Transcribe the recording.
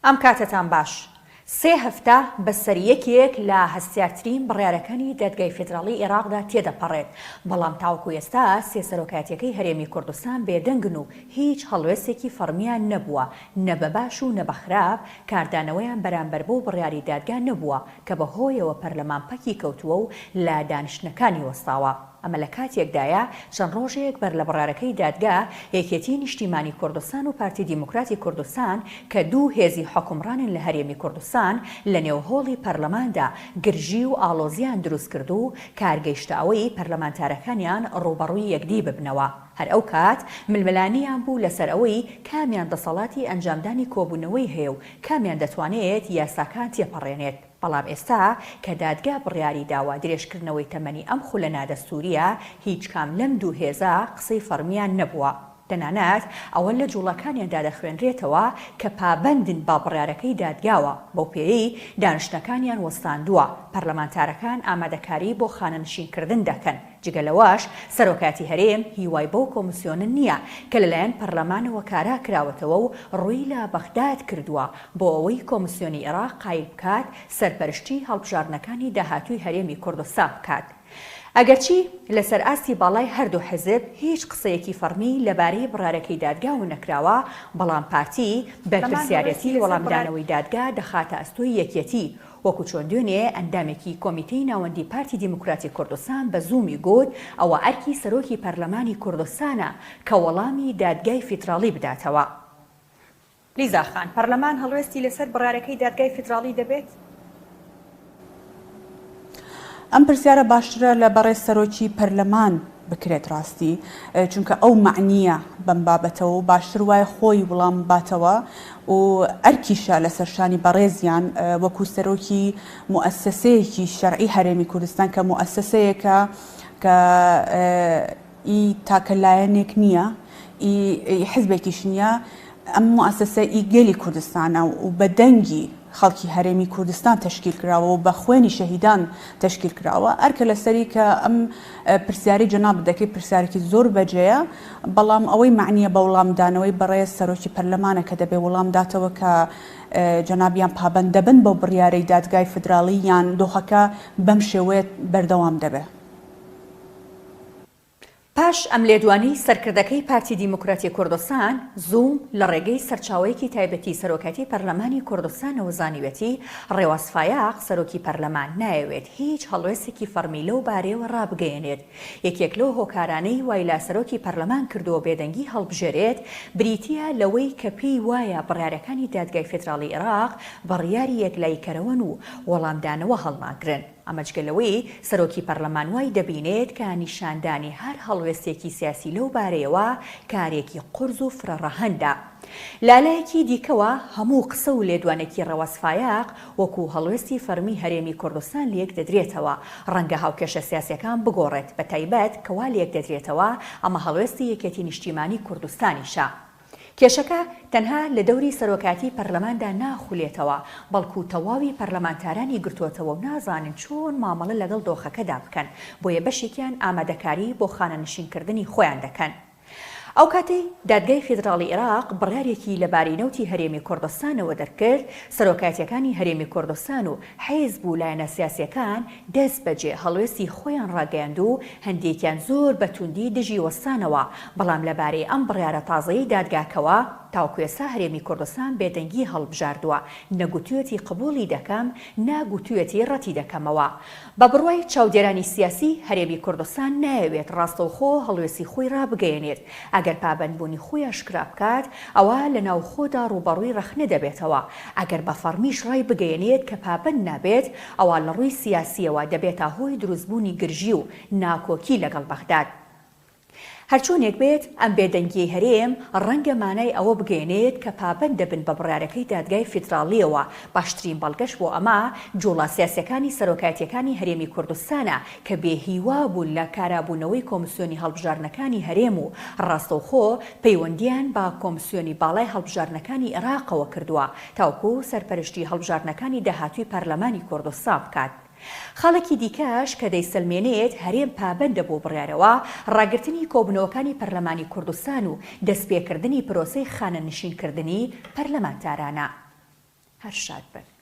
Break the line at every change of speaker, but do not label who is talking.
ئەم کاتتان باش. 3 هەفتە بەسەر یەکێک لە هەستیارترین بڕیارەکانی دادگای فیدراڵی عێراقدا تێدەپەڕێت، بەڵام تاوەکو ئێستا سێ سەرۆکاتیەکەی هەرێمی کوردستان بێدەنگن و هیچ هەڵوێستێکی فەرمیان نەبووە، نە بە باش و نە بە خراپ. کاردانەوەیان بەرامبەر بۆ بڕیاری دادگا نەبووە کە بەهۆیەوە پەرلەمان پەکی کەوتووە و لا دانیشتنەکانی وەستاوە. ئەمە لە کاتێکدایە چەند ڕۆژێک بەر لە بڕیارەکەی دادگا یەکێتی نیشتیمانی کوردستان و پارتی دیموکراتی کوردستان کە دوو هێزی حکومڕانن لە هەرێمی کوردستان لە نێوهۆڵی پەرلەماندا گرژی و ئاڵۆزیان دروست کردو و کارگەیشتە ئەوەی پەرلەمانتارەکانیان ڕوبەڕووی یەکدی ببنەوە. هەر ئەو کات ململانیان بوو لەسەر ئەوەی کامیان دەسەڵاتی ئەنجامدانی کۆبوونەوەی هەیە و کامیان دەتوانێت یاساکان تێپەڕێنێت. بەڵام ئێستا کە دادگا بڕیاری داوا درێژکردنەوەی تەمەنی ئەم خولە نادەستوریە، هیچ کام لەم دوو هێزا قسەی فەرمیان نەبووە. تەنانەت ئەوە لە جوڵەکانیاندا دەخوێنرێتەوە کە پابەندن با بڕیارەکەی دادگاوە، بەو پێی دانیشتەکانیان وەستاندووە. پەرلەمانتارەکان ئامادەکاری بۆ خانەنشینکردن دەکەن. جگەلەوەش سەرۆکاتی هەرێم هیوای بەو کۆمسیۆنە نییە کە لەلایەن پەرلەمانەوە کارا کراوەتەوە و ڕووی لە بەغداد کردووە بۆ ئەوەی کۆمسیۆنی عێراق قایل بکات سەرپەرشتی هەڵبژاردنەکانی داهاتووی هەرێمی کوردستان بکات. ئەگەرچی لەسەر ئاستی باڵای هەردوو حزب هیچ قسەیەکی فەرمی لەبارەی بڕیارەکەی دادگاوە نەکراوە، بەڵام پارتی بەرپرسیارەتی وەڵامدانەوەی دادگا دەخاتە ئەستۆی یەکێتی، وەکو چۆن دوێنێ ئەندامێکی کۆمیتەی ناوەندی پارتی دیموکراتی کوردستان بە زوومی گوت ئەوە ئەرکی سەرۆکی پەرلەمانی کوردستانە کە وەڵامی دادگای فیدراڵی بداتەوە. لیزا خان، پەرلەمان هەڵوێستی لەسەر بڕیارەکەی دادگای فیدراڵی دەبێت؟
ئەم پرسیارە باشترە لە بەڕێز سەرۆکی پەرلەمان بکرێت ڕاستی، چونکە ئەو معنیە بەم بابەتەوە و باشتر وایە خۆی وڵام باتەوە و ئەرکیشە لە سەرشانی بەڕێزیان وەکو سەرۆکی موسسەیەکی شەرعی هەرێمی کوردستان کە موسسەیەکە کە ئی تاکەلایەنێک نییە، ئی حزبێکیش نییە، ئەم موسسە ئی گەلی کوردستانە و بە دەنگی خەڵکی هەرێمی کوردستان تشکیل کراوە و بە خوێنی شەهیدان تشکیل کراوە. ئەرکە لەسەری کە ئەم پرسیاری جەناب دەکەی پرسیارێکی زۆر بەجێیە، بەڵام ئەوەی معنیە بە وەڵامدانەوەی بەڕێز سەرۆکی پەرلەمانە کە دەبێ وەڵامداتەوە کە جەنابیان پابەند دەبن بۆ بڕیارەی دادگای فیدراڵی یان دۆخەکە بەم شێوەیە بەردەوام دەبێ.
پاش ئەم لێدوانی سەرکردەکەی پارتی دیموکراتی کوردستان زووم لە ڕێگەی سەرچاوەیەکی تایبەتی سەرۆکاتی پەرلەمانی کوردستانەوە زانیوێتی ڕێواز فایاق سەرۆکی پەرلەمان نایەوێت هیچ هەڵوێستێکی فەرمی لەو بارەیەوە ڕابگەیەنێت. یەکێک لەو هۆکارانەی وای لا سەرۆکی پەرلەمان کردووە بێدەنگی هەڵبژێرێت بریتیە لەوەی کە پێی وایە بڕیارەکانی دادگای فیدراڵی عێراق بڕیاری یەکلایکەرەوەن و وەڵامدانەوە هەڵناگرن. ئەمەجگەلەوەی سەرۆکی پەرلەمان وای دەبینێت کە نیشاندانی هەر هەڵوێستێکی سیاسی لەو بارەیەوە کارێکی قورس و فرەڕەهەندە. لالایەکی دیکەوە هەموو قسە و لێدوانێکی ڕەواز فایاق وەکو هەڵوێستی فەرمی هەرێمی کوردستان لێک دەدرێتەوە. ڕەنگە هاوکێشە سیاسیەکان بگۆڕێت، بە تایبەت کەوا لێک دەدرێتەوە ئەمە هەڵوێستی یەکێتی نیشتیمانی کوردستانیشە. کێشەکە تەنها لە دەوری سەرۆکاتی پەرلەماندا ناخولێتەوە، بەڵکو تەواوی پەرلەمانتارانی گرتووەتەوە و نازانن چۆن مامەڵە لەگەڵ دۆخەکەدا بکەن، بۆیە بەشێکیان ئامادەکاری بۆ خانەنشینکردنی خۆیان دەکەن. ئەو کاتەی دادگای فیدراڵی عێراق بڕیارێکی لەباری نەوتی هەرێمی کوردستانەوە دەرکرد، سەرۆکاتیەکانی هەرێمی کوردستان و حیزب و لایەنە سیاسیەکان دەست بەجێ هەڵوێستی خۆیان ڕاگەیاند و هەندێکیان زۆر بەتوندی دژی وەستانەوە. بەڵام لەبارەی ئەم بڕیارە تازەی دادگاکەوە تاوەکو ئێستا هەرێمی کوردستان بێدەنگی هەڵبژاردووە، نەگوتوێتی قبوڵی دەکەم، ناگوتوێتی ڕەتی دەکەمەوە. بە بڕوای چاودێرانی سیاسی هەرێمی کوردستان نایەوێت ڕاستەوخۆ هەڵوێستی خۆی ڕابگەیەنێت. ئەگەر پابەندبوونی خۆی ئاشکرا بکات ئەوە لە ناوخۆدا ڕوبەڕووی ڕەخنە دەبێتەوە. ئەگەر بە فەرمیش ڕای بگەیەنێت کە پابەند نابێت ئەوە لە ڕووی سیاسیەوە دەبێتە هۆی دروستبوونی گرژی و ناکۆکی لەگەڵ بەغداد. هەرچۆنێک بێت ئەم بێدەنگی هەرێم ڕەنگە مانای ئەوە بگەێنێت کە پابەند دەبن بە بڕیارەکەی دادگای فیدراڵیەوە. باشترین بەڵگەش بۆ ئەمە جوڵە سیاسیەکانی سەرۆکاتیەکانی هەرێمی کوردستانە کە بێهیوا بوون لە کارابوونەوەی کۆمسیۆنی هەڵبژاردنەکانی هەرێم و ڕاستەوخۆ پەیوەندیان با کۆمسیۆنی باڵای هەڵبژاردنەکانی عێراقەوە کردووە تاوەکو سەرپەرشتی هەڵبژاردنەکانی داهاتووی پەرلەمانی کوردستان بکات. خاڵێکی دیکەش کە دەیسەلمێنێت هەرێم پابەندە بۆ بڕیارەوە ڕاگررتنی کۆبنەوەکانی پەرلەمانی کوردستان و دەستپێکردنی پرۆسەی خانەنشینکردنی پەرلەمانتارانە. هەر شاد بن.